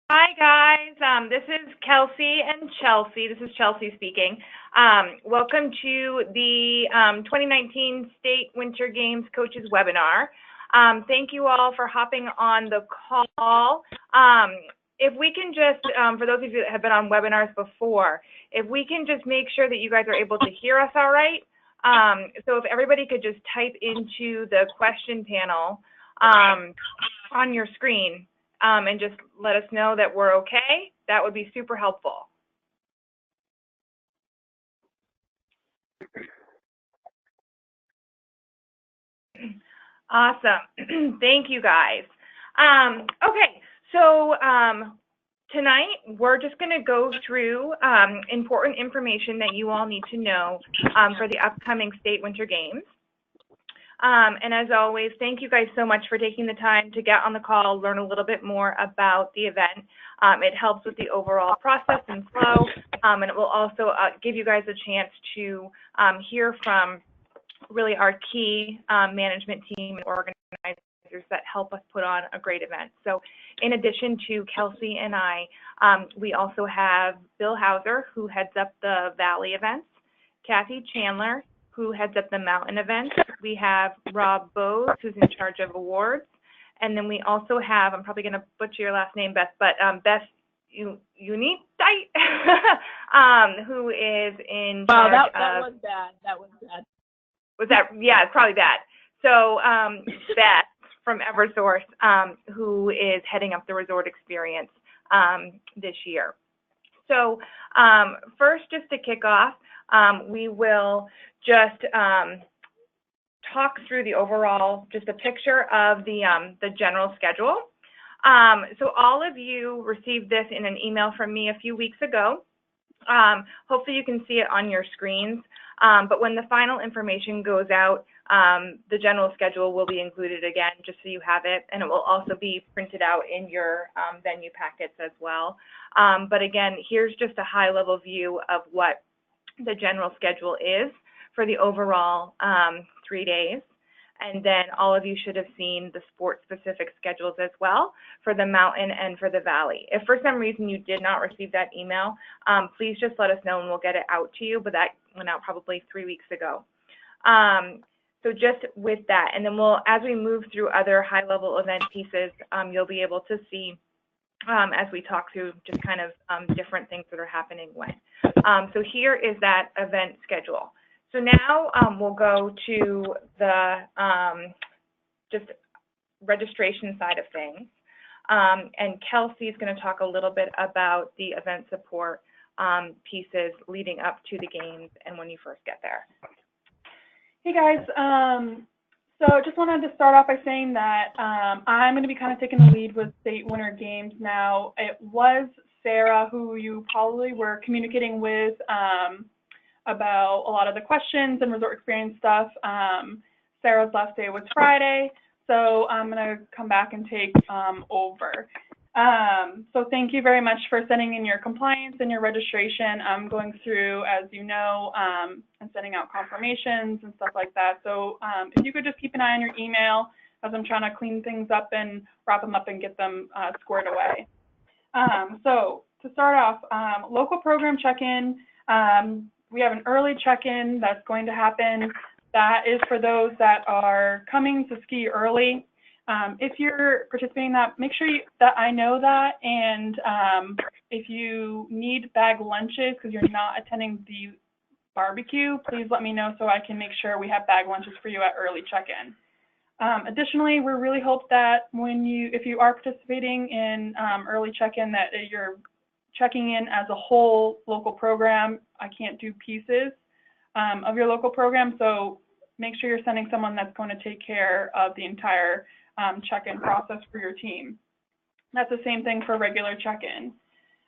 Hi guys, this is Kelsey and Chelsea. This is Chelsea speaking. Welcome to the 2019 State Winter Games Coaches webinar. Thank you all for hopping on the call. If we can just, for those of you that have been on webinars before, if we can just make sure that you guys are able to hear us all right. So if everybody could just type into the question panel on your screen, and just let us know that we're okay, that would be super helpful. Awesome. Thank you guys. Okay, so tonight we're just going to go through important information that you all need to know for the upcoming State Winter Games. And as always, thank you guys so much for taking the time to get on the call, learn a little bit more about the event. It helps with the overall process and flow, and it will also give you guys a chance to hear from really our key management team and organizers that help us put on a great event. So in addition to Kelsey and I, we also have Bill Hauser, who heads up the Valley events, Kathy Chandler, who heads up the mountain events. We have Rob Bose, who's in charge of awards. And then we also have, I'm probably gonna butcher your last name, Beth, but Beth Unite, who is in charge of... That was bad, that was bad. Was that, yeah, it's probably bad. So Beth from Eversource, who is heading up the resort experience this year. So first, just to kick off, we will just talk through the overall, just a picture of the general schedule. So all of you received this in an email from me a few weeks ago. Hopefully you can see it on your screens, but when the final information goes out, the general schedule will be included again, just so you have it, and it will also be printed out in your venue packets as well. But again, here's just a high-level view of what the general schedule is for the overall 3 days. And then all of you should have seen the sport-specific schedules as well for the mountain and for the valley. If for some reason you did not receive that email, please just let us know and we'll get it out to you, but that went out probably 3 weeks ago. So just with that, and then we'll, as we move through other high-level event pieces, you'll be able to see as we talk through just kind of different things that are happening when. So here is that event schedule. So now we'll go to the just registration side of things. And Kelsey is going to talk a little bit about the event support pieces leading up to the games and when you first get there. Hey guys, so just wanted to start off by saying that I'm going to be kind of taking the lead with State Winter Games now. It was Sarah who you probably were communicating with about a lot of the questions and resort experience stuff. Sarah's last day was Friday, so I'm going to come back and take over. So thank you very much for sending in your compliance and your registration. I'm going through, as you know, and sending out confirmations and stuff like that. So if you could just keep an eye on your email as I'm trying to clean things up and wrap them up and get them squared away. So to start off, local program check-in. We have an early check-in that's going to happen. That is for those that are coming to ski early. If you're participating in that, make sure that I know that, and if you need bag lunches because you're not attending the barbecue, please let me know so I can make sure we have bag lunches for you at early check-in. Additionally, we really hope that if you are participating in early check-in, that you're checking in as a whole local program. I can't do pieces of your local program, so make sure you're sending someone that's going to take care of the entire check-in process for your team. That's the same thing for regular check-in.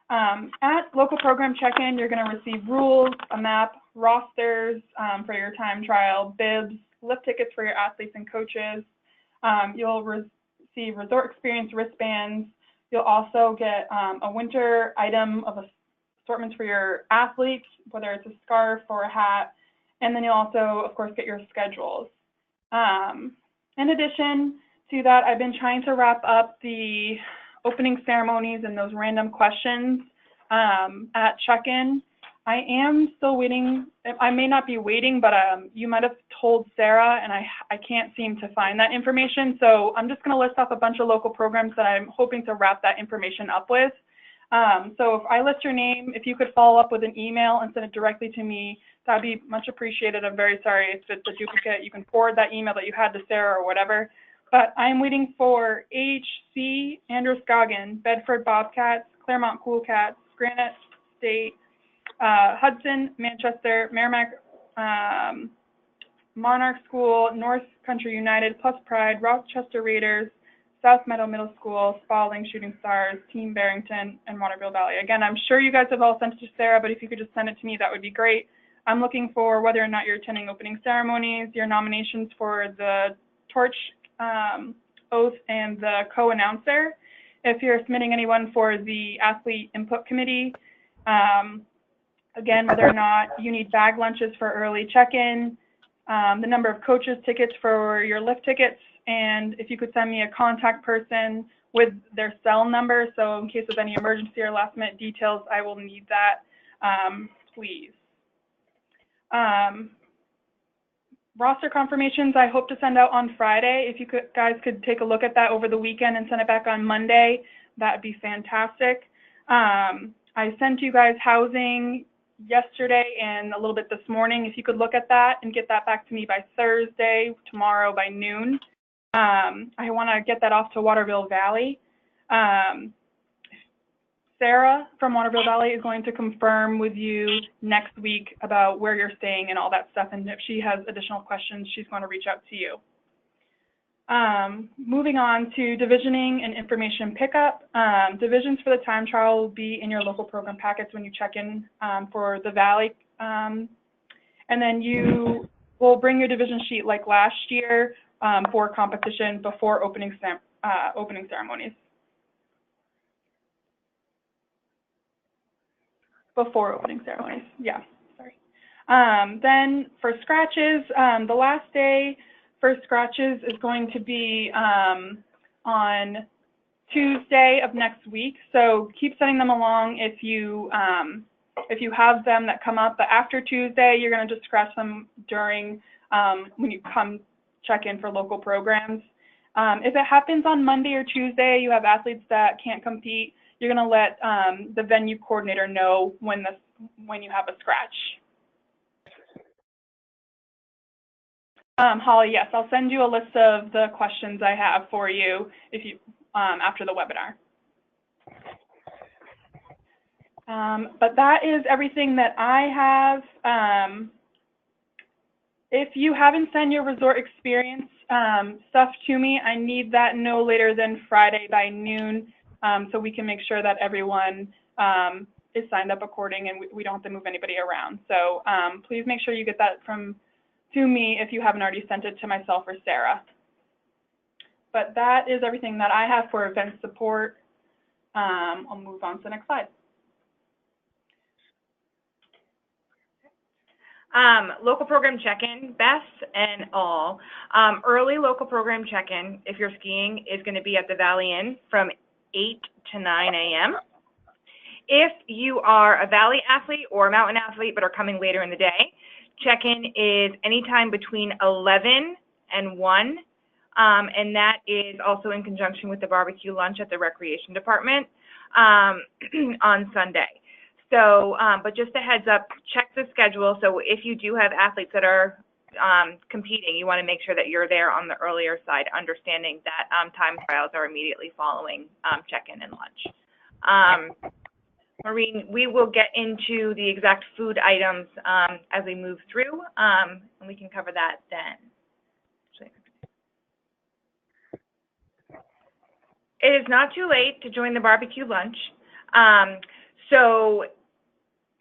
At local program check-in, you're going to receive rules, a map, rosters for your time trial, bibs, lift tickets for your athletes and coaches. You'll receive resort experience wristbands. You'll also get a winter item of assortments for your athletes, whether it's a scarf or a hat. And then you'll also, of course, get your schedules. In addition to that, I've been trying to wrap up the opening ceremonies and those random questions at check-in. I am still waiting. I may not be waiting, but you might have told Sarah, and I can't seem to find that information. So I'm just going to list off a bunch of local programs that I'm hoping to wrap that information up with. So if I list your name, if you could follow up with an email and send it directly to me, that'd be much appreciated. I'm very sorry if it's a duplicate. You can forward that email that you had to Sarah or whatever. But I'm waiting for HC, Androscoggin, Bedford Bobcats, Claremont Cool Cats, Granite State, Hudson, Manchester, Merrimack, Monarch School, North Country United, Plus Pride, Rochester Raiders, South Meadow Middle School, Spalding Shooting Stars, Team Barrington, and Waterville Valley. Again, I'm sure you guys have all sent it to Sarah, but if you could just send it to me, that would be great. I'm looking for whether or not you're attending opening ceremonies, your nominations for the torch oath and the co-announcer, if you're submitting anyone for the athlete input committee, again, whether or not you need bag lunches for early check-in, the number of coaches tickets for your lift tickets, and if you could send me a contact person with their cell number, so in case of any emergency or last minute details, I will need that, please. Roster confirmations I hope to send out on Friday. If you guys could take a look at that over the weekend and send it back on Monday, that'd be fantastic. I sent you guys housing yesterday and a little bit this morning. If you could look at that and get that back to me by Thursday, tomorrow by noon. I want to get that off to Waterville Valley. Sarah from Waterville Valley is going to confirm with you next week about where you're staying and all that stuff. And if she has additional questions, she's going to reach out to you. Moving on to divisioning and information pickup. Divisions for the time trial will be in your local program packets when you check in for the Valley. And then you will bring your division sheet like last year for competition before opening ceremonies. Before opening ceremonies, yeah, sorry. Then for scratches, the last day for scratches is going to be on Tuesday of next week. So keep sending them along if you have them that come up. But after Tuesday, you're going to just scratch them during when you come check in for local programs. If it happens on Monday or Tuesday, you have athletes that can't compete, you're going to let the venue coordinator know when you have a scratch. Holly, yes, I'll send you a list of the questions I have for you if you after the webinar. But that is everything that I have. If you haven't sent your resort experience stuff to me, I need that no later than Friday by noon. So we can make sure that everyone is signed up according and we don't have to move anybody around. So please make sure you get that to me if you haven't already sent it to myself or Sarah. But that is everything that I have for event support. I'll move on to the next slide. Local program check-in, Beth and all. Early local program check-in, if you're skiing, is going to be at the Valley Inn from 8 to 9 a.m. If you are a Valley athlete or a mountain athlete but are coming later in the day, check-in is anytime between 11 and 1, and that is also in conjunction with the barbecue lunch at the recreation department on Sunday. So, but just a heads up, check the schedule. So if you do have athletes that are competing, you want to make sure that you're there on the earlier side, understanding that time trials are immediately following check-in and lunch. Maureen, we will get into the exact food items as we move through, and we can cover that then. It is not too late to join the barbecue lunch. So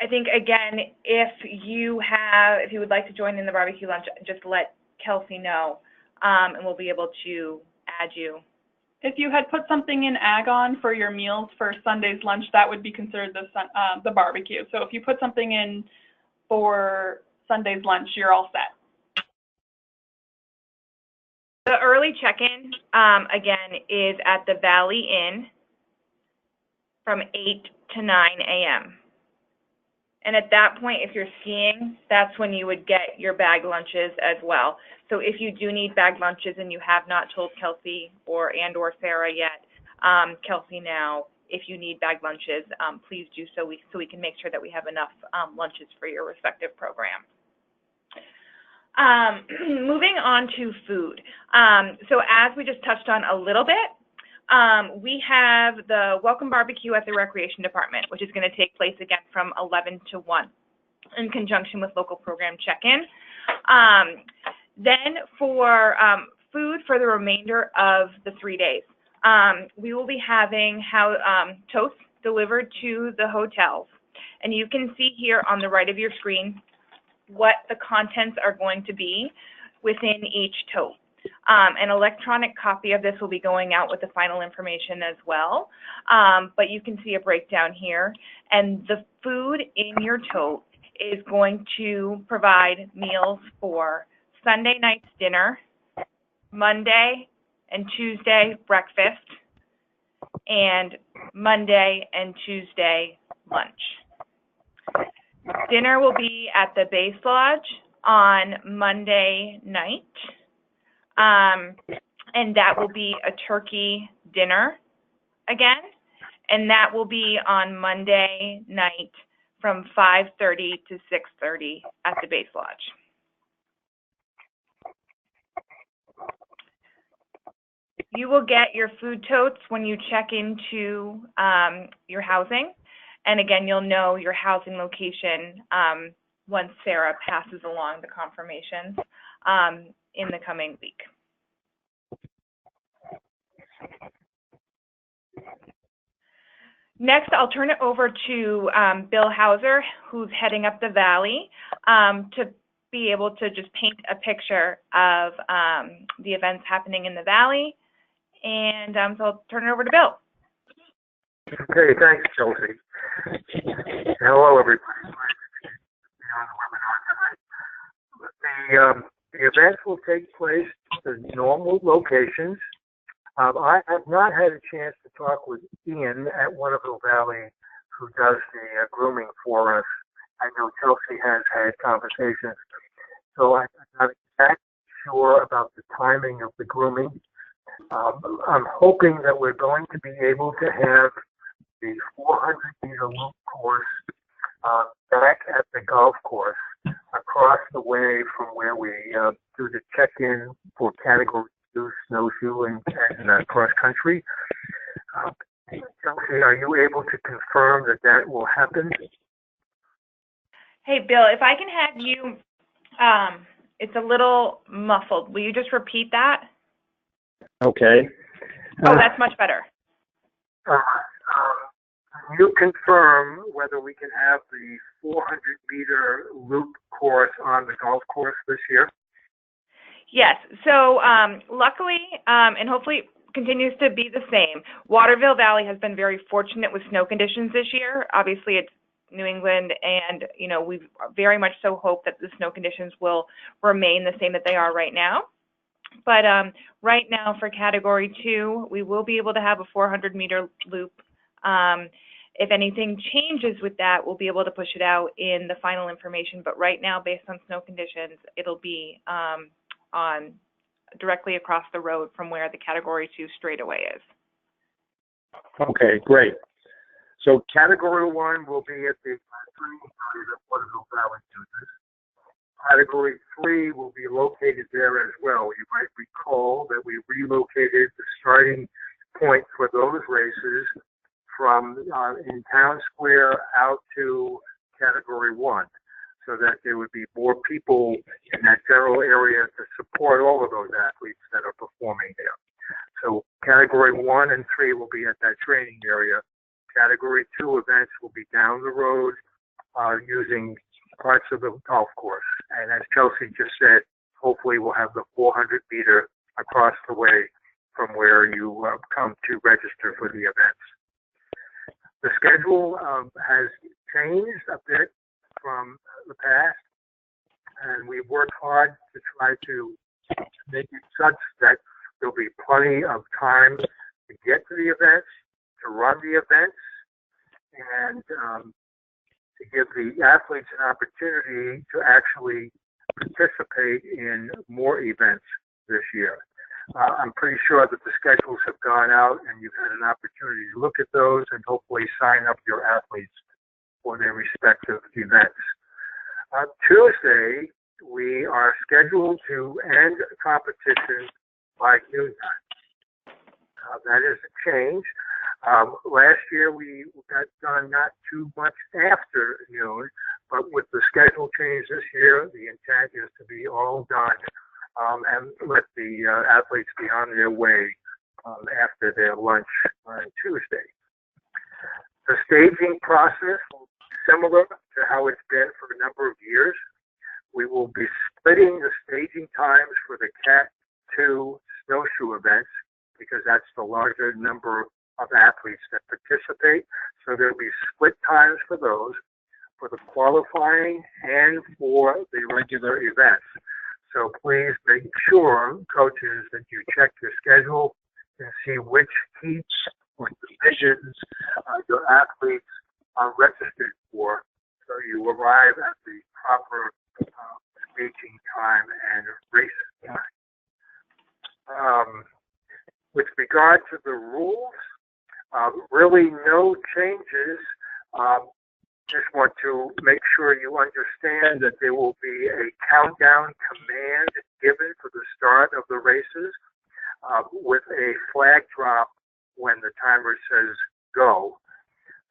I think, again, if you would like to join in the barbecue lunch, just let Kelsey know, and we'll be able to add you. If you had put something in Ag-On for your meals for Sunday's lunch, that would be considered the barbecue. So if you put something in for Sunday's lunch, you're all set. The early check-in, again, is at the Valley Inn from 8 to 9 a.m. And at that point, if you're skiing, that's when you would get your bag lunches as well. So if you do need bag lunches and you have not told Kelsey or Sarah yet, Kelsey now, if you need bag lunches, please do so we can make sure that we have enough lunches for your respective program. Moving on to food. So as we just touched on a little bit, we have the Welcome Barbecue at the Recreation Department, which is going to take place again from 11 to 1 in conjunction with local program check-in. Then for food for the remainder of the 3 days, we will be having toast delivered to the hotels. And you can see here on the right of your screen what the contents are going to be within each tote. An electronic copy of this will be going out with the final information as well, but you can see a breakdown here. And the food in your tote is going to provide meals for Sunday night's dinner, Monday and Tuesday breakfast, and Monday and Tuesday lunch. Dinner will be at the Base Lodge on Monday night. And that will be a turkey dinner again, and that will be on Monday night from 5:30 to 6:30 at the Base Lodge. You will get your food totes when you check into your housing, and again, you'll know your housing location once Sarah passes along the confirmations in the coming week. Next, I'll turn it over to Bill Hauser, who's heading up the Valley, to be able to just paint a picture of the events happening in the Valley. And so I'll turn it over to Bill. Okay, thanks, Chelsea. Hello, everybody. The events will take place in normal locations. I have not had a chance to talk with Ian at Waterville Valley, who does the grooming for us. I know Chelsea has had conversations, so I'm not exactly sure about the timing of the grooming. I'm hoping that we're going to be able to have the 400-meter loop course back at the golf course across the way from where we do the check-in for Category 2 snowshoe and cross country. Chelsea, are you able to confirm that that will happen? Hey, Bill, if I can have you, it's a little muffled. Will you just repeat that? Okay. Oh, that's much better. Can you confirm whether we can have the 400-meter loop course on the golf course this year? Yes. So luckily, and hopefully continues to be the same, Waterville Valley has been very fortunate with snow conditions this year. Obviously, it's New England, and we very much so hope that the snow conditions will remain the same that they are right now. But right now for Category 2, we will be able to have a 400-meter loop. If anything changes with that, we'll be able to push it out in the final information. But right now, based on snow conditions, it'll be on directly across the road from where the Category 2 straightaway is. Okay, great. So Category 1 will be at the training area that Waterville Valley uses. Category 3 will be located there as well. You might recall that we relocated the starting point for those races from in Town Square out to Category 1, so that there would be more people in that general area to support all of those athletes that are performing there. So Category 1 and 3 will be at that training area. Category 2 events will be down the road using parts of the golf course. And as Chelsea just said, hopefully we'll have the 400-meter across the way from where you come to register for the events. The schedule has changed a bit from the past, and we've worked hard to try to make it such that there'll be plenty of time to get to the events, to run the events, and to give the athletes an opportunity to actually participate in more events this year. I'm pretty sure that the schedules have gone out and you've had an opportunity to look at those and hopefully sign up your athletes for their respective events. Tuesday, we are scheduled to end competition by noontime. That is a change. Last year we got done not too much after noon, but with the schedule change this year, the intent is to be all done and let the athletes be on their way after their lunch on Tuesday. The staging process will be similar to how it's been for a number of years. We will be splitting the staging times for the Cat 2 snowshoe events because that's the larger number of athletes that participate. So there'll be split times for those, for the qualifying and for the regular events. So please make sure, coaches, that you check your schedule and see which heats or divisions your athletes are registered for, so you arrive at the proper staging time and racing time. With regard to the rules, really no changes. Just want to make sure you understand that there will be a countdown command given for the start of the races with a flag drop when the timer says go.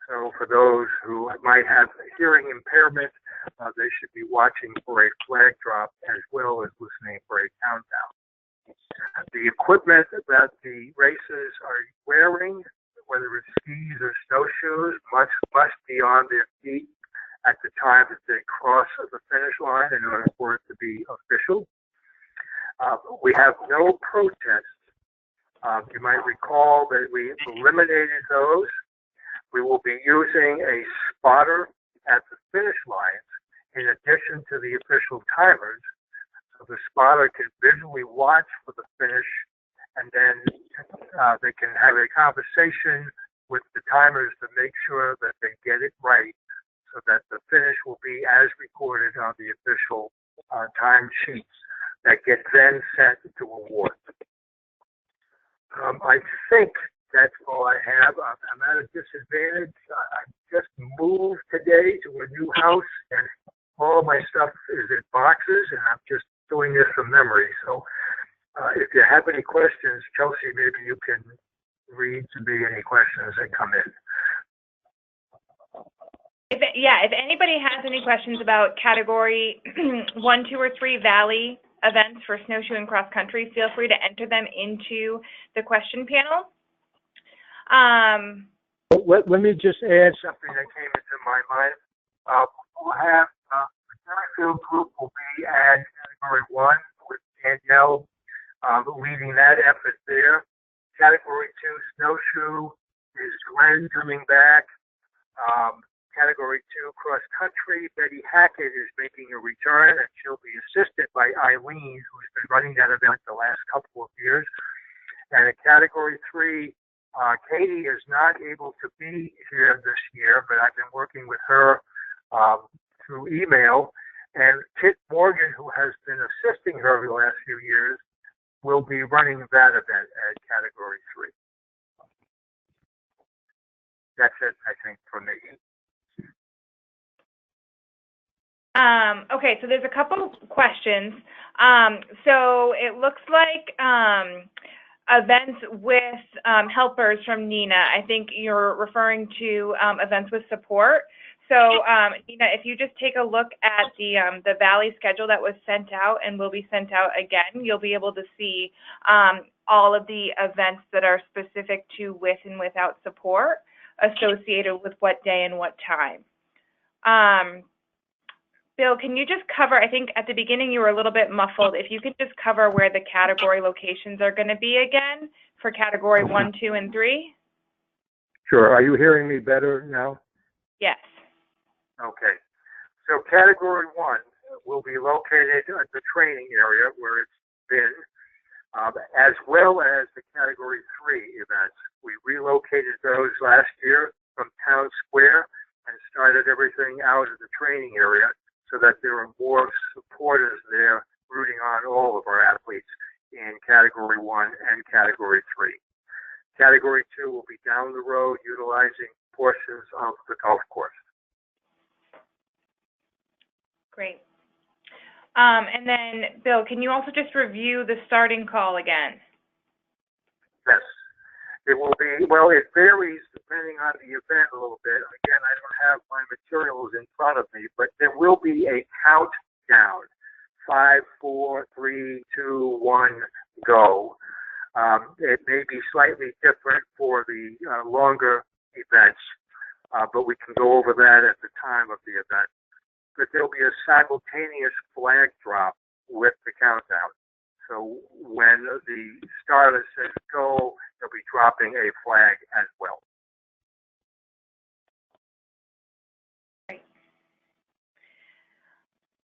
So for those who might have hearing impairment, they should be watching for a flag drop as well as listening for a countdown. The equipment that the racers are wearing, whether it's skis or snowshoes, must be on their feet at the time that they cross the finish line in order for it to be official. We have no protests. You might recall that we eliminated those. We will be using a spotter at the finish lines in addition to the official timers. So the spotter can visually watch for the finish, and then they can have a conversation with the timers to make sure that they get it right so that the finish will be as recorded on the official time sheets that get then sent to awards. I think that's all I have. I'm at a disadvantage. I just moved today to a new house, and all of my stuff is in boxes, and I'm just doing this from memory. So if you have any questions, Chelsea, maybe you can read to me any questions that come in. If anybody has any questions about category 1, 2, or 3 Valley events for snowshoe and cross country, feel free to enter them into the question panel. Let me just add something that came into my mind. We'll have the Fairfield group will be at category 1 with Danielle leading that effort there. Category 2 snowshoe is Glenn coming back. Category 2 cross country, Betty Hackett is making a return, and she'll be assisted by Eileen, who's been running that event the last couple of years. And at category 3, Katie is not able to be here this year, but I've been working with her through email. And Kit Morgan, who has been assisting her over the last few years, will be running that event at category 3. That's it, I think, from me. Okay, so there's a couple questions. So it looks like events with helpers from Nina. I think you're referring to events with support. So Nina, if you just take a look at the Valley schedule that was sent out and will be sent out again, you'll be able to see all of the events that are specific to with and without support associated with what day and what time. Bill, can you just cover, I think at the beginning you were a little bit muffled, if you could just cover where the category locations are going to be again for category 1, 2, and 3? Sure. Are you hearing me better now? Yes. Okay. So category 1 will be located at the training area where it's been, as well as the category 3 events. We relocated those last year from Town Square and started everything out at the training area so that there are more supporters there rooting on all of our athletes in Category 1 and Category 3. Category 2 will be down the road utilizing portions of the golf course. Great. And then, Bill, can you also just review the starting call again? Yes. It will be, well, it varies depending on the event a little bit. Again, I don't have my materials in front of me, but there will be a countdown. 5, 4, 3, 2, 1, go. It may be slightly different for the longer events, but we can go over that at the time of the event. But there'll be a simultaneous flag drop with the countdown. So when the starter says go, they'll be dropping a flag as well. Great.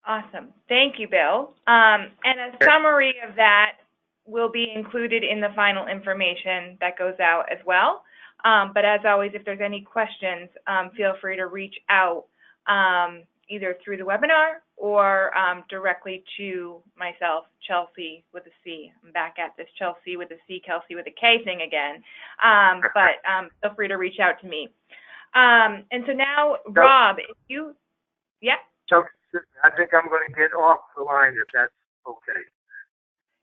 Awesome. Thank you, Bill. And a summary of that will be included in the final information that goes out as well. But as always, if there's any questions, feel free to reach out either through the webinar or directly to myself, Chelsea with a C. I'm back at this Chelsea with a C, Kelsey with a K thing again. But feel free to reach out to me. And so now, Rob, if you, yeah? So I think I'm going to get off the line if that's okay.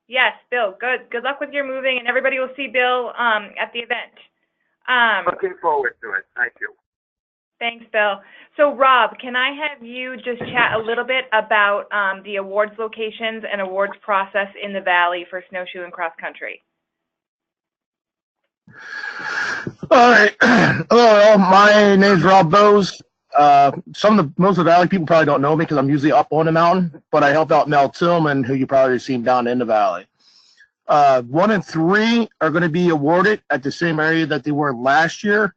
Yes, Bill, good. Good luck with your moving, and everybody will see Bill at the event. Looking forward to it. Thank you. Thanks, Bill. So, Rob, can I have you just chat a little bit about the awards locations and awards process in the Valley for snowshoe and cross country? All right. Hello, my name's Rob Bose. Most of the Valley people probably don't know me because I'm usually up on the mountain, but I help out Mel Tillman, who you probably seen down in the Valley. 1 and 3 are going to be awarded at the same area that they were last year.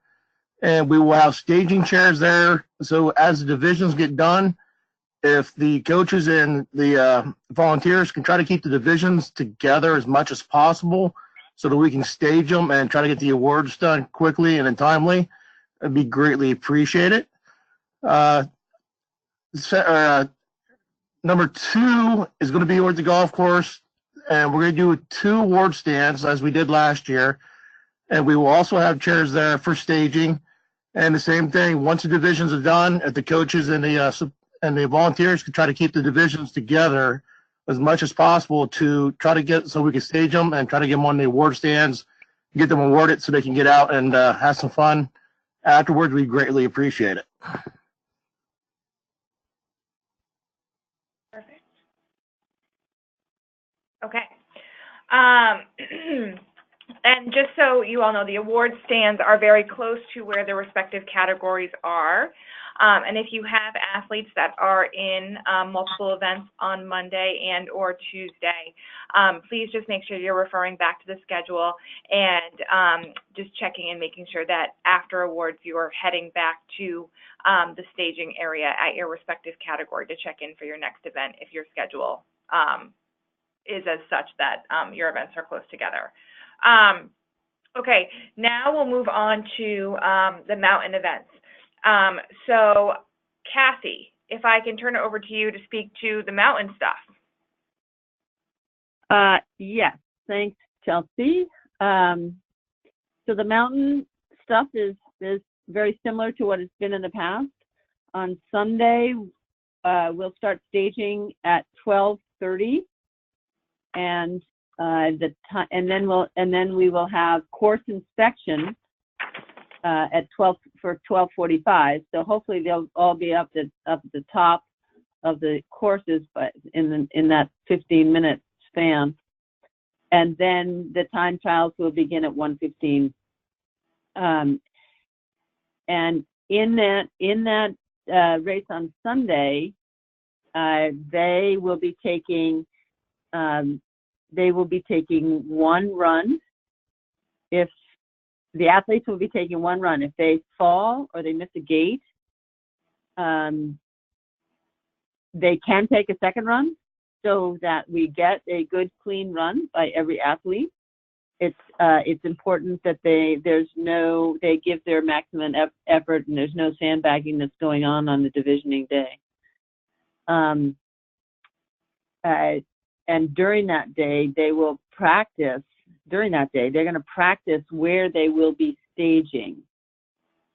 And we will have staging chairs there. So as the divisions get done, if the coaches and the volunteers can try to keep the divisions together as much as possible so that we can stage them and try to get the awards done quickly and in timely, it'd be greatly appreciated. Number 2 is going to be award the golf course. And we're going to do 2 award stands as we did last year. And we will also have chairs there for staging. And the same thing, once the divisions are done, if the coaches and the volunteers can try to keep the divisions together as much as possible to try to get, so we can stage them and try to get them on the award stands, get them awarded so they can get out and have some fun afterwards, we greatly appreciate it. Perfect. Okay. And just so you all know, the award stands are very close to where the respective categories are. And if you have athletes that are in multiple events on Monday and or Tuesday, please just make sure you're referring back to the schedule and just checking and making sure that after awards you are heading back to the staging area at your respective category to check in for your next event if your schedule is as such that your events are close together. Okay, now we'll move on to the mountain events. So, Kathy, if I can turn it over to you to speak to the mountain stuff. Yes, thanks, Chelsea. So the mountain stuff is very similar to what it's been in the past. On Sunday, we'll start staging at 12:30, and then we will have course inspection at 12:45. So hopefully they'll all be up at the top of the courses, but in that 15-minute span. And then the time trials will begin at 1:15. And in that race on Sunday, they will be taking one run. If the athletes will be taking one run, if they fall or they miss a gate, they can take a second run so that we get a good clean run by every athlete. it's important that they give their maximum effort, and there's no sandbagging that's going on the divisioning day. And during that day, they will practice. During that day, they're going to practice where they will be staging.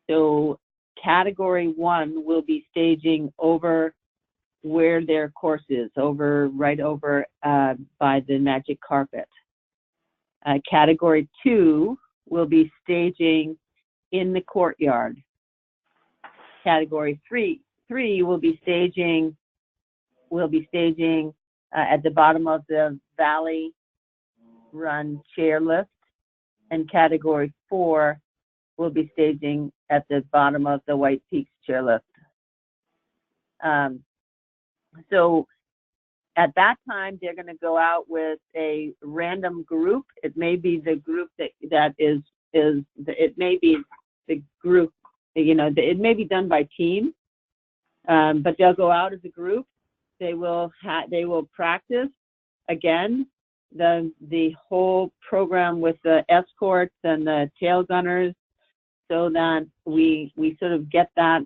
So Category 1 will be staging over where their course is, right over by the magic carpet. Category 2 will be staging in the courtyard. Category 3 will be staging at the bottom of the Valley Run chairlift, and Category 4 will be staging at the bottom of the White Peaks chairlift. So at that time, they're going to go out with a random group. It may be the group it may be the group, it may be done by team, but they'll go out as a group. They will practice again the whole program with the escorts and the tail gunners, so that we sort of get that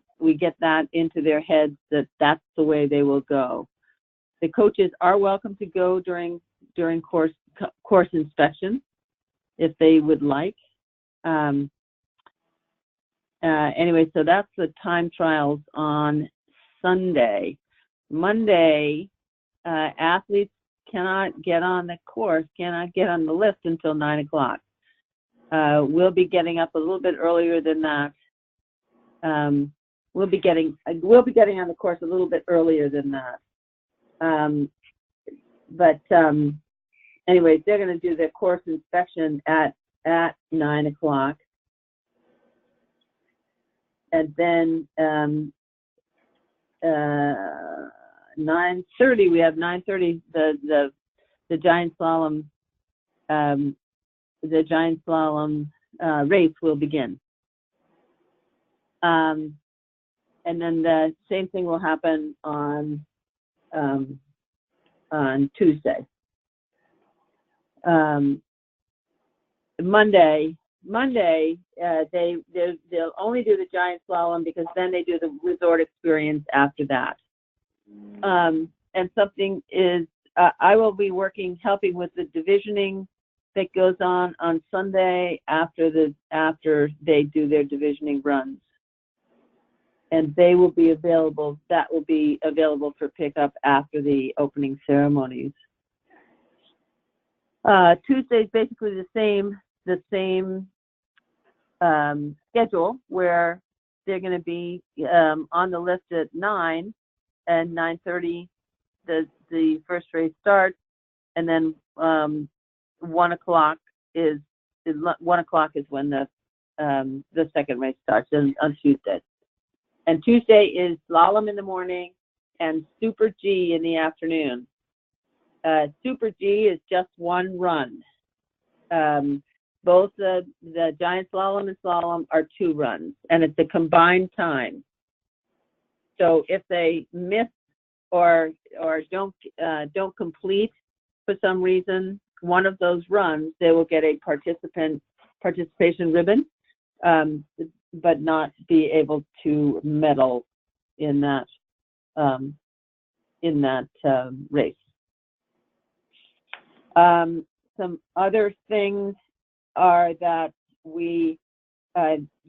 into their heads that that's the way they will go. The coaches are welcome to go during course inspection if they would like. Anyway, so that's the time trials on Sunday. Monday, athletes cannot get on the lift until 9 o'clock. We'll be getting up a little bit earlier than that. We'll be getting on the course a little bit earlier than that. Anyways, they're going to do their course inspection at 9 o'clock. And then 9:30, we have 9:30, the giant slalom race will begin. And then the same thing will happen on Tuesday. Monday, they'll only do the giant slalom, because then they do the resort experience after that. And something is, I will be helping with the divisioning that goes on Sunday after they do their divisioning runs. And they will be available, that will be available for pickup after the opening ceremonies. Tuesday is basically the same schedule, where they're going to be on the lift at 9, and 9:30 the first race starts, and then 1 o'clock is when the second race starts on Tuesday. And Tuesday is slalom in the morning and Super G in the afternoon. Super G is just one run. Both the giant slalom and slalom are 2 runs, and it's a combined time. So if they miss or don't complete for some reason one of those runs, they will get a participation ribbon, but not be able to medal in that race. Some other things are that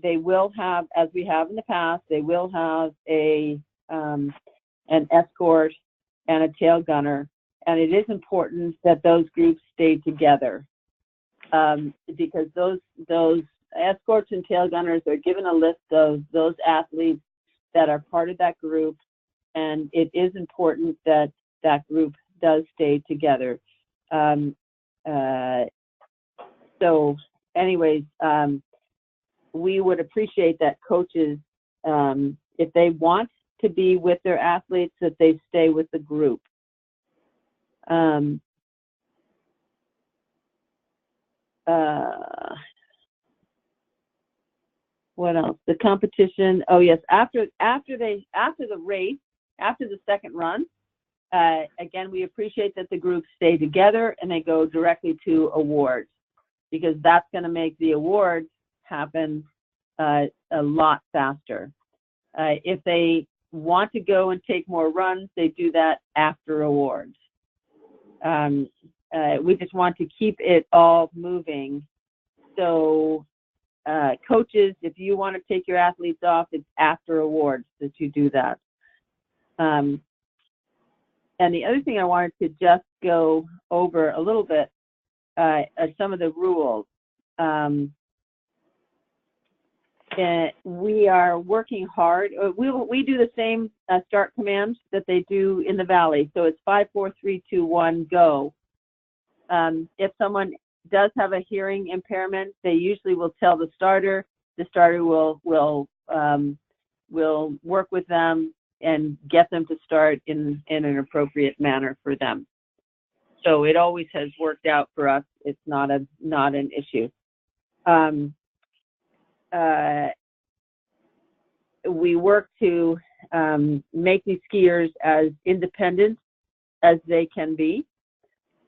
they will have, as we have in the past, they will have an escort and a tail gunner, and it is important that those groups stay together, because those escorts and tail gunners are given a list of those athletes that are part of that group, and it is important that that group does stay together. So anyways, we would appreciate that coaches, if they want to be with their athletes, that they stay with the group. What else? The competition. Oh yes, after the race, after the second run, again, we appreciate that the groups stay together and they go directly to awards. because that's going to make the awards happen a lot faster. If they want to go and take more runs, they do that after awards. We just want to keep it all moving. So coaches, if you want to take your athletes off, it's after awards that you do that. And the other thing I wanted to just go over a little bit are some of the rules. We are working hard. We do the same start command that they do in the Valley. So it's 5, 4, 3, 2, 1, go. If someone does have a hearing impairment, they usually will tell the starter. The starter will work with them and get them to start in an appropriate manner for them. So it always has worked out for us. It's not an issue. We work to make these skiers as independent as they can be.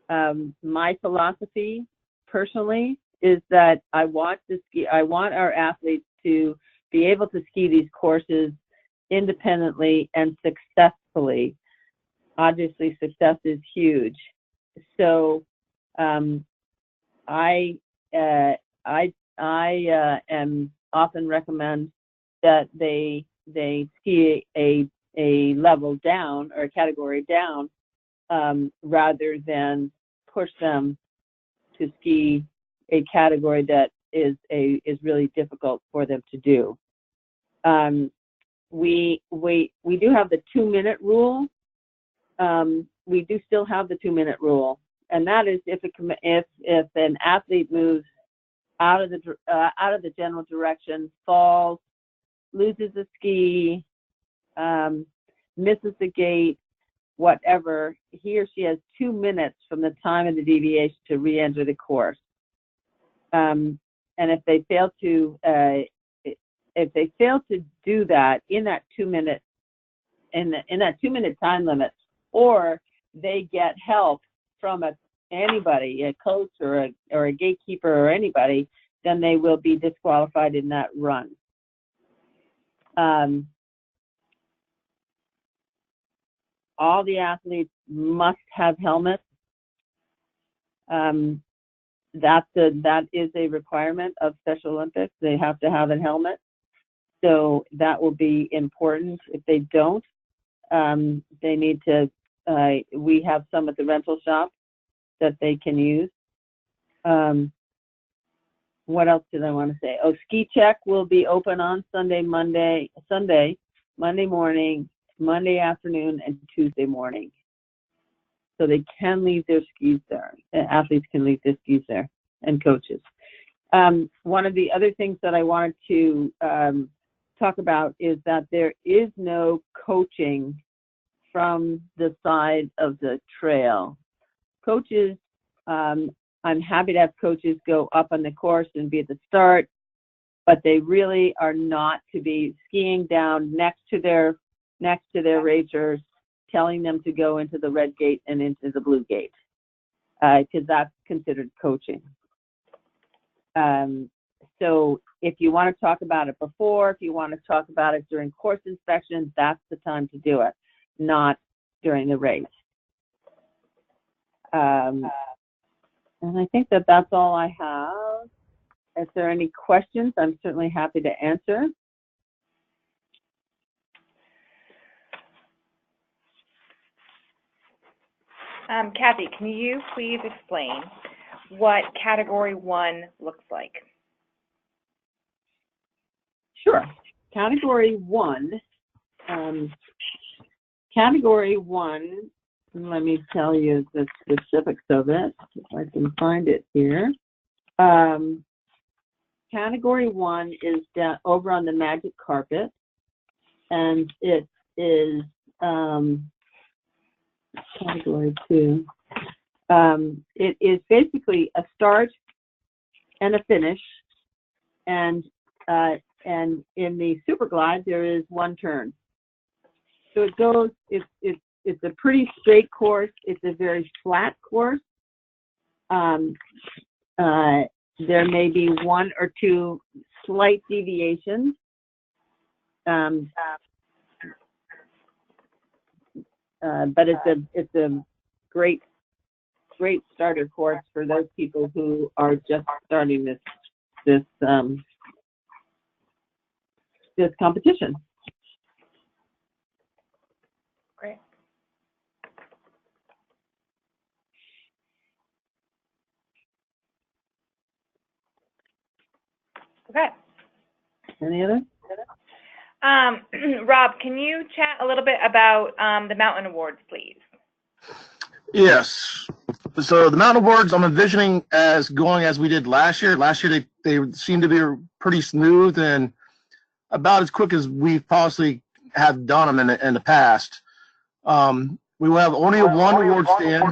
My philosophy personally is that I want our athletes to be able to ski these courses independently and successfully. Obviously, success is huge. So I am often recommend that they ski a level down or a category down rather than push them to ski a category that is really difficult for them to do. We do have the 2-minute rule. We do still have the 2-minute rule, and that is if an athlete moves out of the general direction, falls, loses a ski, misses the gate, whatever, he or she has 2 minutes from the time of the deviation to re-enter the course. And if they fail to do that in that 2-minute time limit, or they get help from anybody, a coach or a gatekeeper or anybody, then they will be disqualified in that run. All the athletes must have helmets. That is a requirement of Special Olympics. They have to have a helmet. So that will be important. If they don't, they need to, we have some at the rental shop that they can use. What else did I want to say? Oh, Ski Check will be open on Monday morning, Monday afternoon, and Tuesday morning. So they can leave their skis there. Athletes can leave their skis there, and coaches. One of the other things that I wanted to talk about is that there is no coaching from the side of the trail. Coaches, I'm happy to have coaches go up on the course and be at the start, but they really are not to be skiing down next to their racers, telling them to go into the red gate and into the blue gate, because that's considered coaching. So if you want to talk about it before, if you want to talk about it during course inspection, that's the time to do it, not during the race. And I think that that's all I have. If there are any questions, I'm certainly happy to answer. Kathy, can you please explain what Category 1 looks like? Sure. Category 1, let me tell you the specifics of it, if I can find it here. Category 1 is down over on the Magic Carpet, and it is Category 2. It is basically a start and a finish, and in the Super Glide there is one turn. So it goes. It's a pretty straight course. It's a very flat course. There may be one or two slight deviations. But it's a great starter course for those people who are just starting this competition. Great. Okay. Any other? Rob, can you chat a little bit about the Mountain Awards, please? Yes. So the Mountain Awards, I'm envisioning as going as we did last year. Last year, they seemed to be pretty smooth and about as quick as we possibly have done them in the past. We will have only one award stand,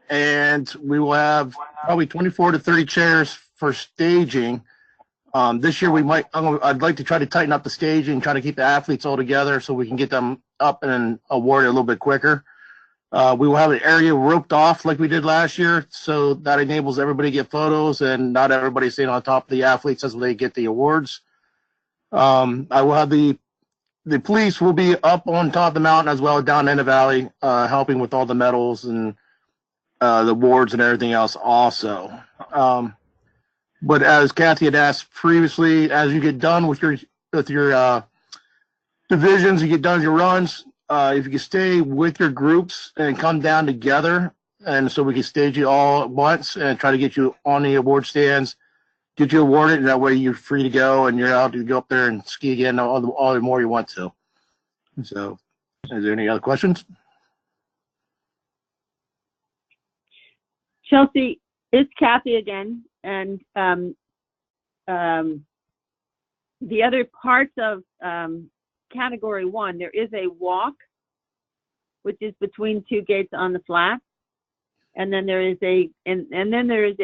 and we will have probably 24 to 30 chairs for staging. This year I'd like to try to tighten up the staging, try to keep the athletes all together so we can get them up and awarded a little bit quicker. We will have an area roped off like we did last year, so that enables everybody to get photos and not everybody staying on top of the athletes as they get the awards. I will have the police will be up on top of the mountain as well as down in the valley, helping with all the medals and the awards and everything else also. But as Kathy had asked previously, as you get done with your divisions, you get done with your runs, if you can stay with your groups and come down together, and so we can stage you all at once and try to get you on the award stands, get you awarded, and that way you're free to go and you're allowed to go up there and ski again all the more you want to. So, is there any other questions? Chelsea, it's Kathy again, and the other parts of Category 1, there is a walk, which is between two gates on the flat, and then there is a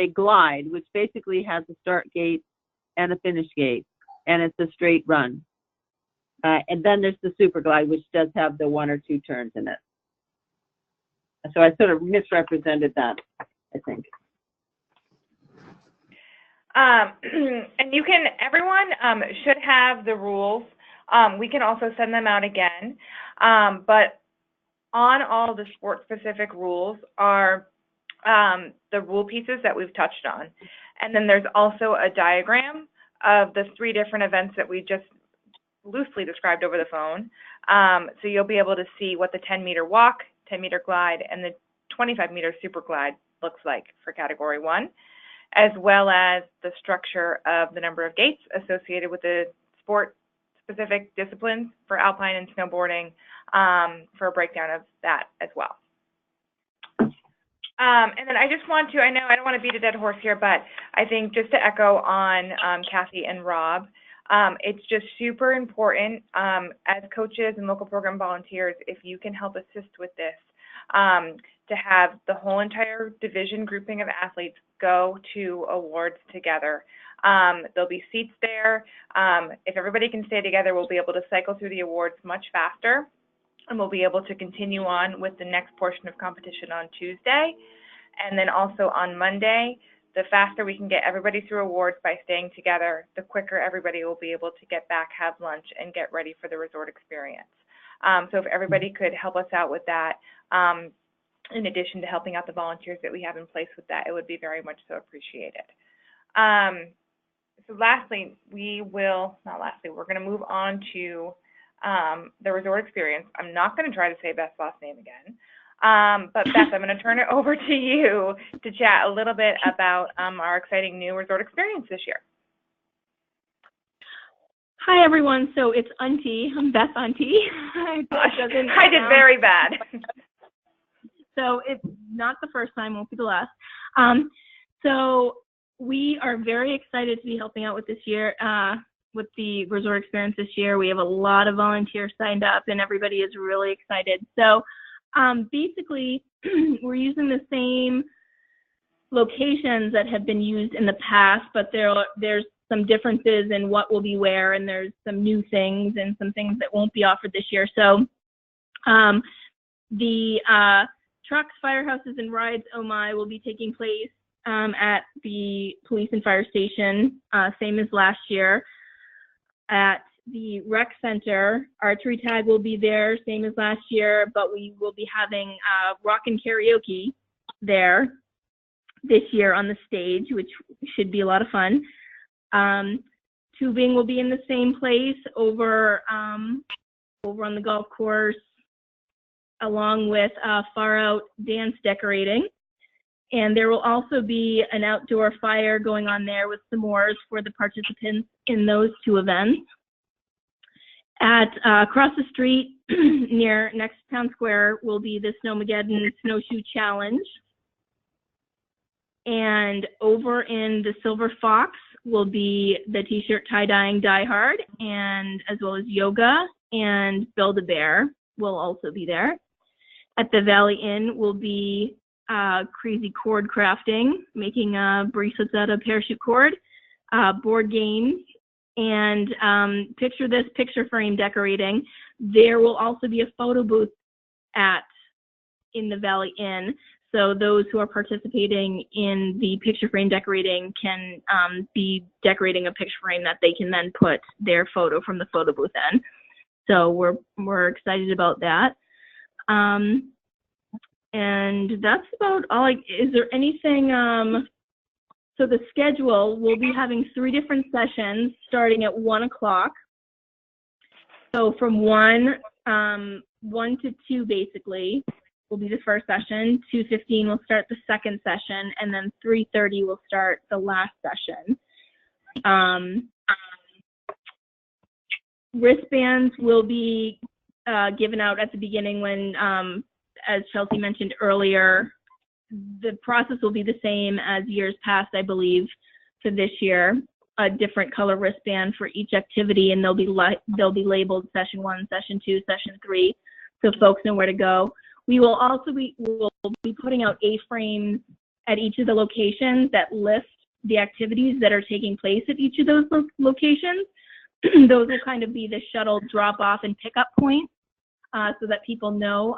glide, which basically has a start gate and a finish gate, and it's a straight run. And then there's the super glide, which does have the 1 or 2 turns in it. So I sort of misrepresented that, I think. And everyone should have the rules. We can also send them out again. But on all the sport-specific rules are the rule pieces that we've touched on. And then there's also a diagram of the 3 different events that we just loosely described over the phone. So you'll be able to see what the 10-meter walk, 10-meter glide, and the 25-meter super glide looks like for Category 1, as well as the structure of the number of gates associated with the sport-specific disciplines for alpine and snowboarding, for a breakdown of that as well. And then I just want to, I know I don't want to beat a dead horse here, but I think just to echo on Kathy and Rob, it's just super important as coaches and local program volunteers, if you can help assist with this, to have the whole entire division grouping of athletes go to awards together. There'll be seats there. If everybody can stay together, we'll be able to cycle through the awards much faster, and we'll be able to continue on with the next portion of competition on Tuesday. And then also on Monday, the faster we can get everybody through awards by staying together, the quicker everybody will be able to get back, have lunch, and get ready for the resort experience. So if everybody could help us out with that, in addition to helping out the volunteers that we have in place with that, it would be very much so appreciated. So lastly, we're going to move on to the resort experience. I'm not going to try to say Beth's last name again. But Beth, I'm going to turn it over to you to chat a little bit about our exciting new resort experience this year. Hi, everyone. So it's Auntie. I'm Beth Auntie. I did very bad. So it's not the first time, won't be the last. So we are very excited to be helping out with this year, with the resort experience this year. We have a lot of volunteers signed up, and everybody is really excited. So basically, we're using the same locations that have been used in the past, but there's some differences in what will be where, and there's some new things and some things that won't be offered this year. So the Trucks, Firehouses, and Rides Oh My will be taking place at the police and fire station, same as last year. At the rec center, archery tag will be there, same as last year, but we will be having rockin' karaoke there this year on the stage, which should be a lot of fun. Tubing will be in the same place over on the golf course, along with far out dance decorating. And there will also be an outdoor fire going on there with s'mores for the participants in those two events. At across the street next to Town Square will be the Snowmageddon Snowshoe Challenge. And over in the Silver Fox will be the T-shirt tie-dyeing Die Hard, and as well as yoga, and Build-A-Bear will also be there. At the Valley Inn will be crazy cord crafting, making bracelets out of parachute cord, board games, and picture this, picture frame decorating. There will also be a photo booth in the Valley Inn. So those who are participating in the picture frame decorating can be decorating a picture frame that they can then put their photo from the photo booth in. So we're excited about that. And that's about all. Is there anything? So the schedule, we'll be having 3 different sessions starting at 1 o'clock. So from 1 to 2 basically will be the first session. 2:15 will start the second session, and then 3:30 will start the last session. Wristbands will be given out at the beginning when, as Chelsea mentioned earlier, the process will be the same as years past, I believe, for this year. A different color wristband for each activity, and they'll be labeled session 1, session 2, session 3, so folks know where to go. We will also be putting out A-frames at each of the locations that list the activities that are taking place at each of those locations. Those will kind of be the shuttle drop-off and pickup points, so that people know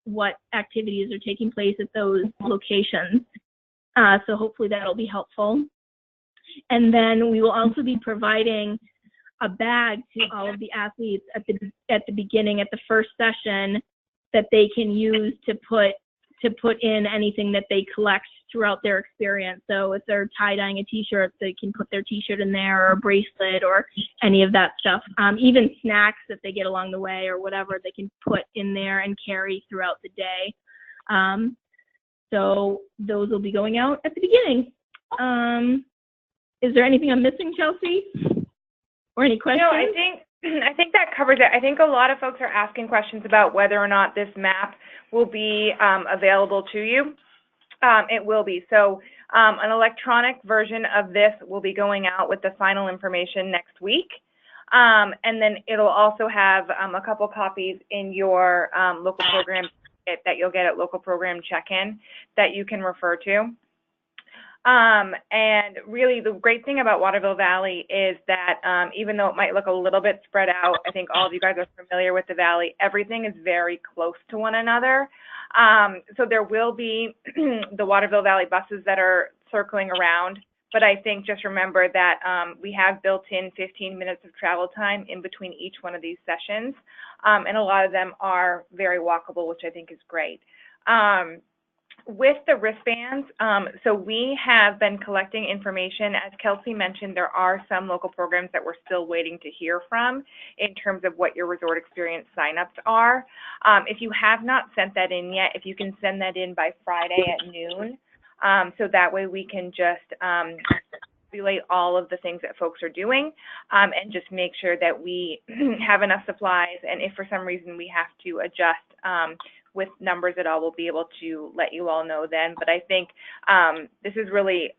what activities are taking place at those locations. So hopefully that'll be helpful. And then we will also be providing a bag to all of the athletes at the beginning, at the first session, that they can use to put in anything that they collect throughout their experience. So if they're tie-dyeing a T-shirt, they can put their T-shirt in there, or a bracelet, or any of that stuff. Even snacks that they get along the way, or whatever, they can put in there and carry throughout the day. So those will be going out at the beginning. Is there anything I'm missing, Chelsea? Or any questions? No, I think that covers it. I think a lot of folks are asking questions about whether or not this map will be available to you. It will be. So an electronic version of this will be going out with the final information next week. And then it'll also have a couple copies in your local program that you'll get at local program check-in that you can refer to. And really the great thing about Waterville Valley is that even though it might look a little bit spread out, I think all of you guys are familiar with the Valley. Everything is very close to one another. So there will be the Waterville Valley buses that are circling around, but I think just remember that we have built in 15 minutes of travel time in between each one of these sessions, and a lot of them are very walkable, which I think is great. With the wristbands, so we have been collecting information. As Kelsey mentioned, there are some local programs that we're still waiting to hear from in terms of what your resort experience signups are. If you have not sent that in yet, if you can send that in by Friday at noon, so that way we can just relate all of the things that folks are doing, and just make sure that we have enough supplies. And if for some reason we have to adjust with numbers at all, we'll be able to let you all know then. But I think this is really,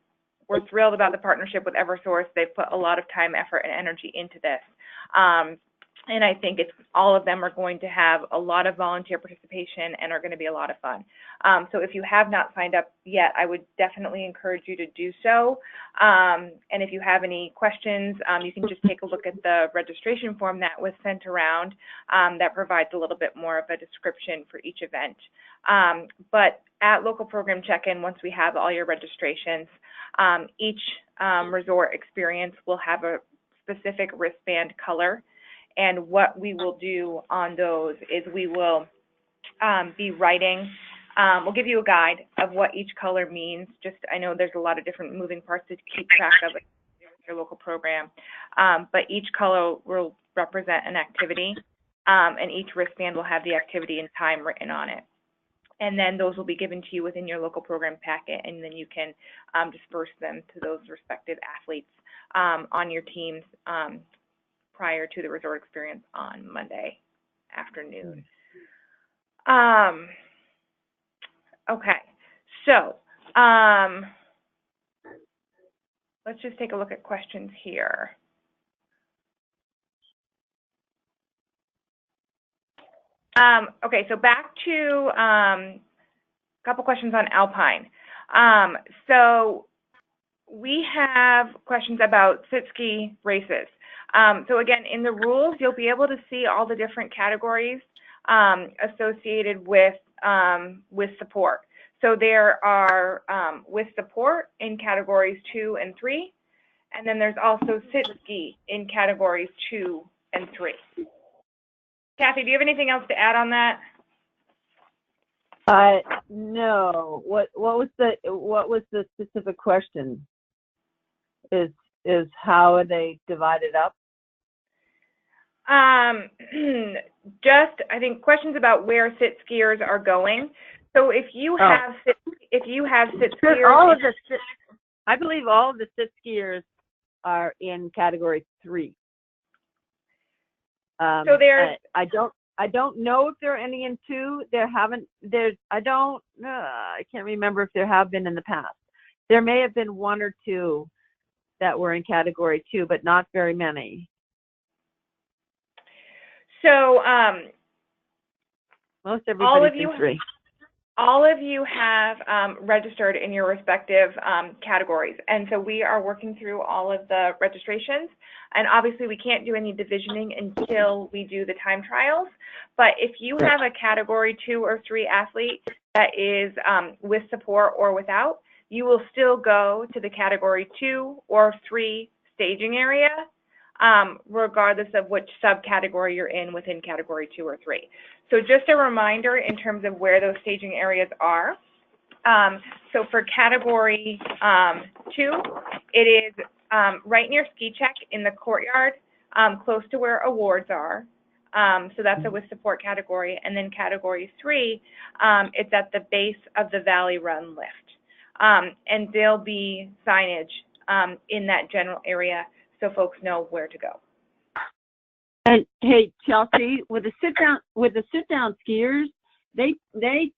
we're thrilled about the partnership with Eversource. They've put a lot of time, effort, and energy into this. And And I think all of them are going to have a lot of volunteer participation and are going to be a lot of fun. So if you have not signed up yet, I would definitely encourage you to do so. And if you have any questions, you can just take a look at the registration form that was sent around that provides a little bit more of a description for each event. But at Local Program Check-In, once we have all your registrations, each resort experience will have a specific wristband color. And what we will do on those is we will be writing, we'll give you a guide of what each color means. Just, I know there's a lot of different moving parts to keep track of with your local program, but each color will represent an activity, and each wristband will have the activity and time written on it. And then those will be given to you within your local program packet, and then you can disperse them to those respective athletes on your teams prior to the resort experience on Monday afternoon. Okay, so let's just take a look at questions here. Okay, so back to a couple questions on Alpine. So we have questions about sit ski races. So again, in the rules, you'll be able to see all the different categories associated with support. So there are with support in categories 2 and 3, and then there's also sit ski in categories 2 and 3. Kathy, do you have anything else to add on that? No. What was the specific question? Is how are they divided up? Just, I think, questions about where sit skiers are going. So if you have sit skiers, I believe all of the sit skiers are in category 3. So there's, I don't know if there are any in 2. I can't remember if there have been in the past. There may have been 1 or 2 that were in category 2, but not very many. So most everybody's in 3. All of you have registered in your respective categories, and so we are working through all of the registrations. And obviously, we can't do any divisioning until we do the time trials. But if you have a category 2 or 3 athlete that is with support or without, you will still go to the category 2 or 3 staging area, regardless of which subcategory you're in within category 2 or 3. So just a reminder in terms of where those staging areas are. So for category 2, it is right near Ski Check in the courtyard, close to where awards are. So that's a with support category. And then category 3, it's at the base of the Valley Run lift. And there'll be signage in that general area so folks know where to go. And hey, Chelsea, with the sit down skiers, they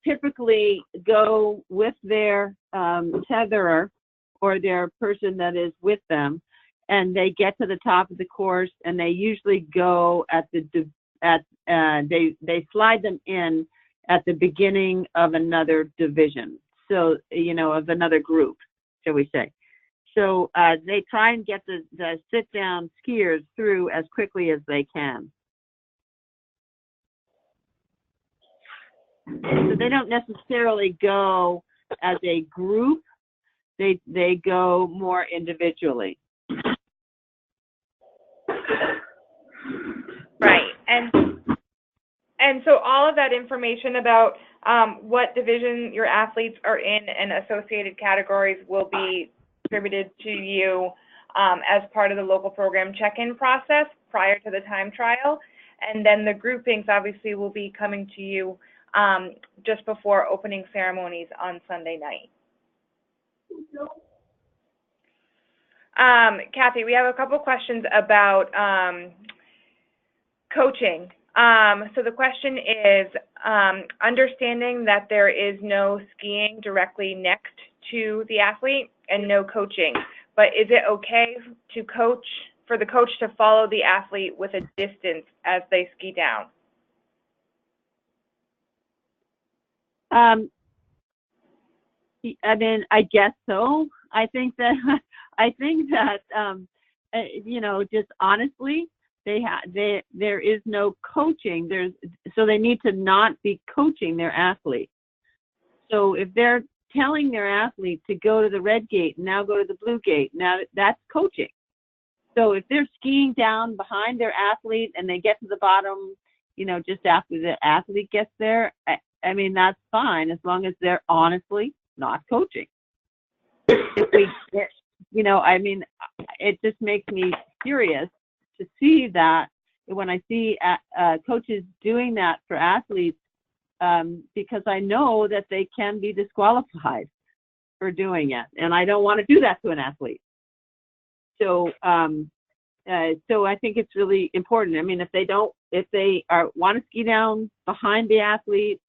typically go with their tetherer or their person that is with them, and they get to the top of the course, and they usually go they slide them in at the beginning of another division. So, of another group, shall we say. So they try and get the sit-down skiers through as quickly as they can. So they don't necessarily go as a group. They go more individually. Right. And so all of that information about what division your athletes are in and associated categories will be distributed to you as part of the local program check-in process prior to the time trial. And then the groupings obviously will be coming to you just before opening ceremonies on Sunday night. Kathy, we have a couple questions about coaching. So the question is, understanding that there is no skiing directly next to the athlete and no coaching, but is it okay to coach for the coach to follow the athlete with a distance as they ski down? I mean, I guess so. I think that you know, just honestly, there is no coaching. So they need to not be coaching their athletes. So if they're telling their athlete to go to the red gate, now go to the blue gate, now that's coaching. So if they're skiing down behind their athlete and they get to the bottom, you know, just after the athlete gets there, I mean, that's fine as long as they're honestly not coaching. If we, you know, I mean, it just makes me curious to see that when I see coaches doing that for athletes, because I know that they can be disqualified for doing it, and I don't want to do that to an athlete. So, so I think it's really important. I mean, if they want to ski down behind the athlete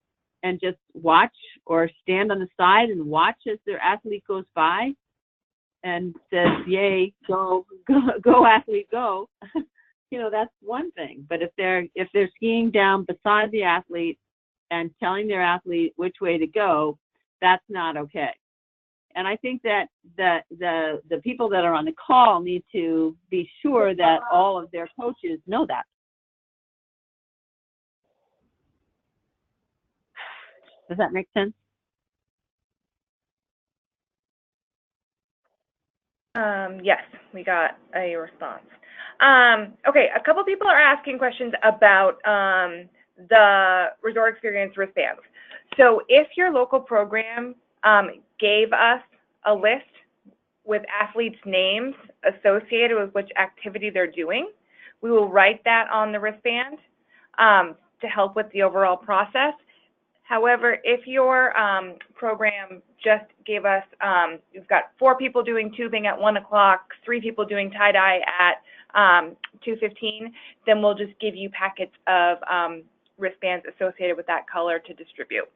and just watch or stand on the side and watch as their athlete goes by and says, "Yay, go athlete, go," you know, that's one thing. But if they're skiing down beside the athlete and telling their athlete which way to go, that's not okay. And I think that the people that are on the call need to be sure that all of their coaches know that. Does that make sense? Yes, we got a response. Okay, a couple people are asking questions about the Resort Experience wristbands. So if your local program gave us a list with athletes' names associated with which activity they're doing, we will write that on the wristband to help with the overall process. However, if your program just gave us, you've got 4 people doing tubing at 1 o'clock, 3 people doing tie-dye at 2:15, then we'll just give you packets of wristbands associated with that color to distribute.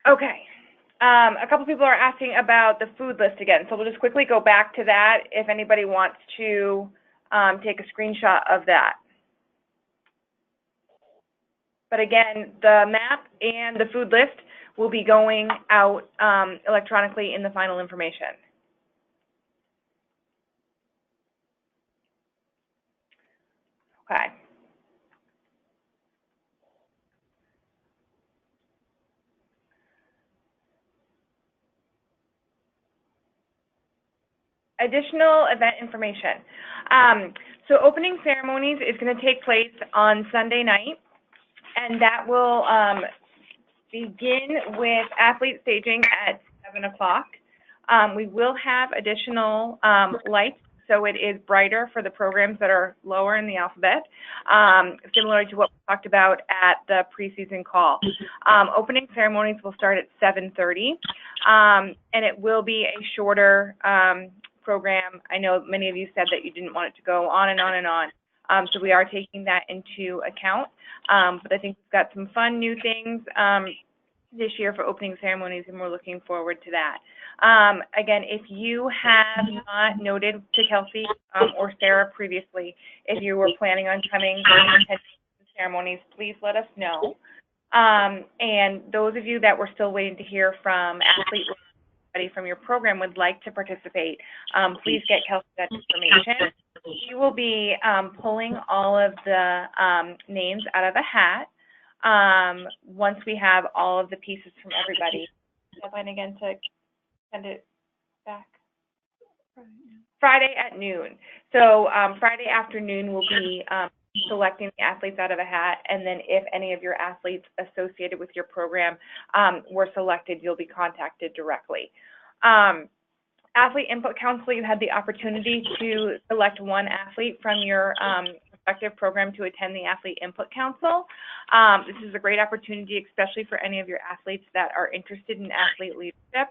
Okay. A couple people are asking about the food list again, so we'll just quickly go back to that if anybody wants to take a screenshot of that. But again, the map and the food list will be going out electronically in the final information. Okay. Additional event information. So opening ceremonies is going to take place on Sunday night, and that will begin with athlete staging at 7 o'clock. We will have additional lights, so it is brighter for the programs that are lower in the alphabet, similar to what we talked about at the preseason call. Opening ceremonies will start at 7:30, and it will be a shorter program. I know many of you said that you didn't want it to go on and on and on. So we are taking that into account. But I think we've got some fun new things this year for opening ceremonies, and we're looking forward to that. Again, if you have not noted to Kelsey or Sarah previously, if you were planning on coming to ceremonies, please let us know. And those of you that were still waiting to hear from athletes from your program would like to participate, please get Kelsey that information. She will be pulling all of the names out of a hat once we have all of the pieces from everybody. Deadline again to send it back? Friday at noon. So Friday afternoon we'll be selecting the athletes out of a hat, and then if any of your athletes associated with your program were selected, you'll be contacted directly. Athlete Input Council, you had the opportunity to select one athlete from your respective program to attend the Athlete Input Council. This is a great opportunity, especially for any of your athletes that are interested in athlete leadership.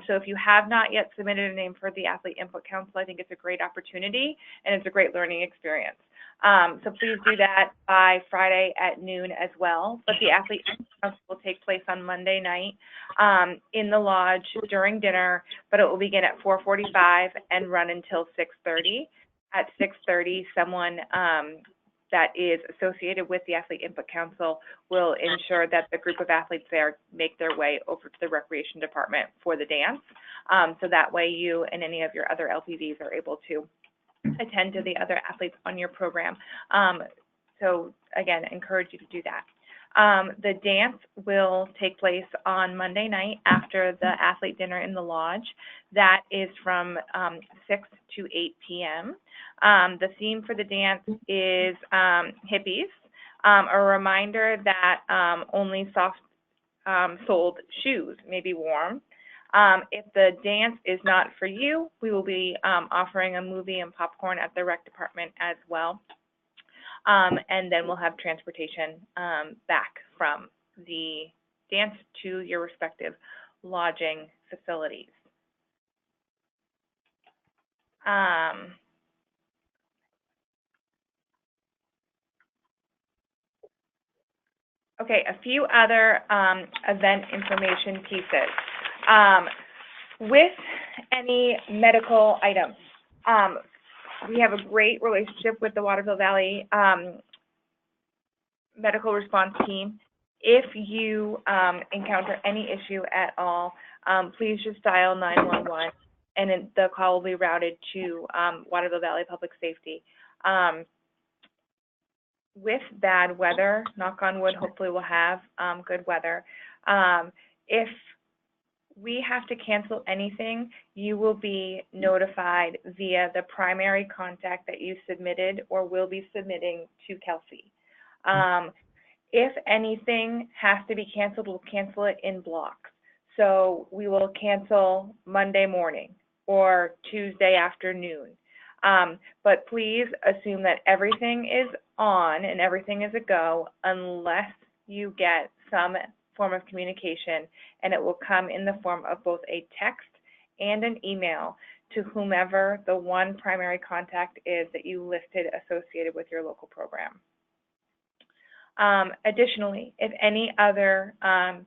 So if you have not yet submitted a name for the Athlete Input Council, I think it's a great opportunity and it's a great learning experience. So please do that by Friday at noon as well. But the Athlete Input Council will take place on Monday night in the lodge during dinner, but it will begin at 4:45 and run until 6:30. At 6:30, someone that is associated with the Athlete Input Council will ensure that the group of athletes there make their way over to the recreation department for the dance. So that way you and any of your other LPVs are able to attend to the other athletes on your program. So again, encourage you to do that. The dance will take place on Monday night after the athlete dinner in the lodge. That is from 6 to 8 p.m. The theme for the dance is hippies. A reminder that only soft-soled shoes may be worn. If the dance is not for you, we will be offering a movie and popcorn at the rec department as well. And then we'll have transportation back from the dance to your respective lodging facilities. Okay, a few other event information pieces. With any medical items, we have a great relationship with the Waterville Valley medical response team. If you encounter any issue at all, please just dial 911 and the call will be routed to Waterville Valley Public Safety. With bad weather, knock on wood, hopefully we'll have good weather. If we have to cancel anything, you will be notified via the primary contact that you submitted or will be submitting to Kelsey. If anything has to be canceled, we'll cancel it in blocks. So we will cancel Monday morning or Tuesday afternoon. But please assume that everything is on and everything is a go unless you get some form of communication, and it will come in the form of both a text and an email to whomever the one primary contact is that you listed associated with your local program. Additionally, if any other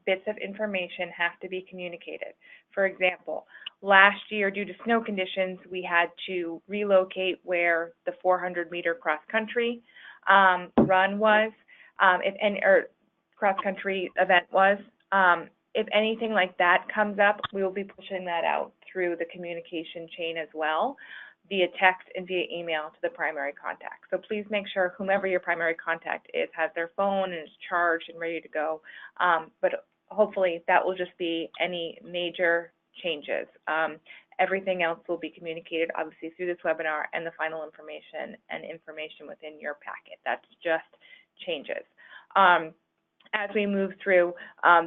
bits of information have to be communicated, for example, last year due to snow conditions, we had to relocate where the 400-meter cross-country run was, cross-country event was. If anything like that comes up, we will be pushing that out through the communication chain as well, via text and via email to the primary contact. So please make sure whomever your primary contact is has their phone and is charged and ready to go. But hopefully that will just be any major changes. Everything else will be communicated obviously through this webinar and the final information and information within your packet. That's just changes. As we move through,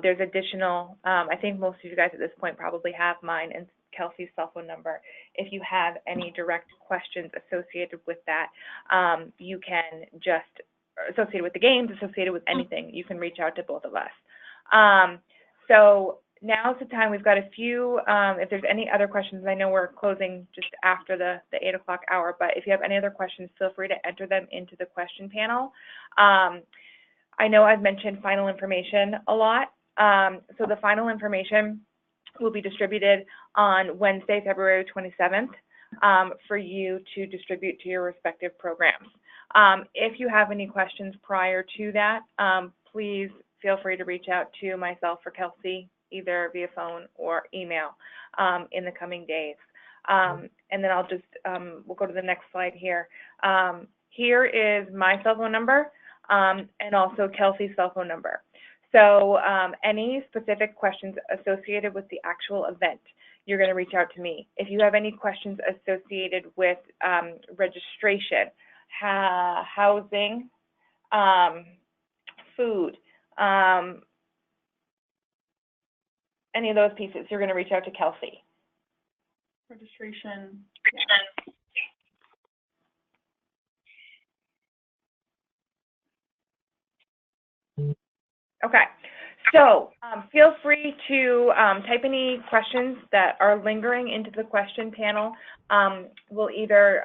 there's additional, I think most of you guys at this point probably have mine and Kelsey's cell phone number. If you have any direct questions associated with that, you can just, associated with the games, associated with anything, you can reach out to both of us. So now's the time. We've got a few, if there's any other questions, I know we're closing just after the 8 o'clock hour, but if you have any other questions, feel free to enter them into the question panel. I know I've mentioned final information a lot. So the final information will be distributed on Wednesday, February 27th, for you to distribute to your respective programs. If you have any questions prior to that, please feel free to reach out to myself or Kelsey, either via phone or email in the coming days. And then I'll just, we'll go to the next slide here. Here is my cell phone number and also Kelsey's cell phone number. So any specific questions associated with the actual event, you're going to reach out to me. If you have any questions associated with registration, housing, food, any of those pieces, you're going to reach out to Kelsey. Registration. Okay, so feel free to type any questions that are lingering into the question panel. We'll either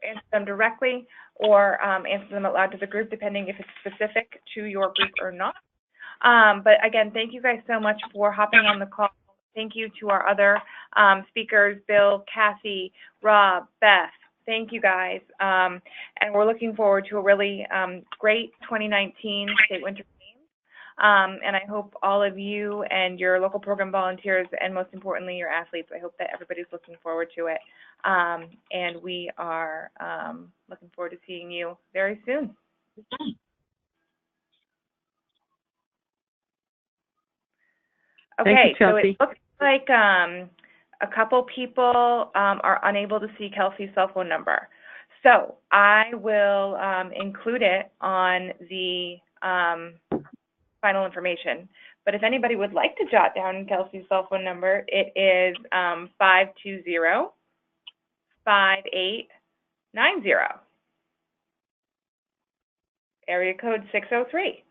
answer them directly or answer them out loud to the group, depending if it's specific to your group or not. But again, thank you guys so much for hopping on the call. Thank you to our other speakers, Bill, Kathy, Rob, Beth. Thank you guys. And we're looking forward to a really great 2019 State Winter Games. And I hope all of you and your local program volunteers, and most importantly, your athletes, I hope that everybody's looking forward to it. And we are looking forward to seeing you very soon. Okay, Thank you, so Chelsea. it looks like a couple people are unable to see Kelsey's cell phone number. So I will include it on the final information. But if anybody would like to jot down Kelsey's cell phone number, it is 520-5890, area code 603.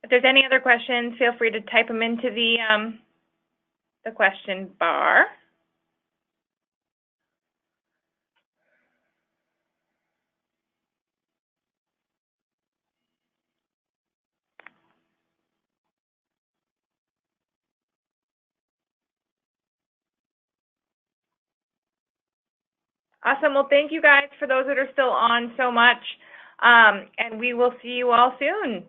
If there's any other questions, feel free to type them into the question bar. Awesome. Well, thank you guys for those that are still on so much. And we will see you all soon.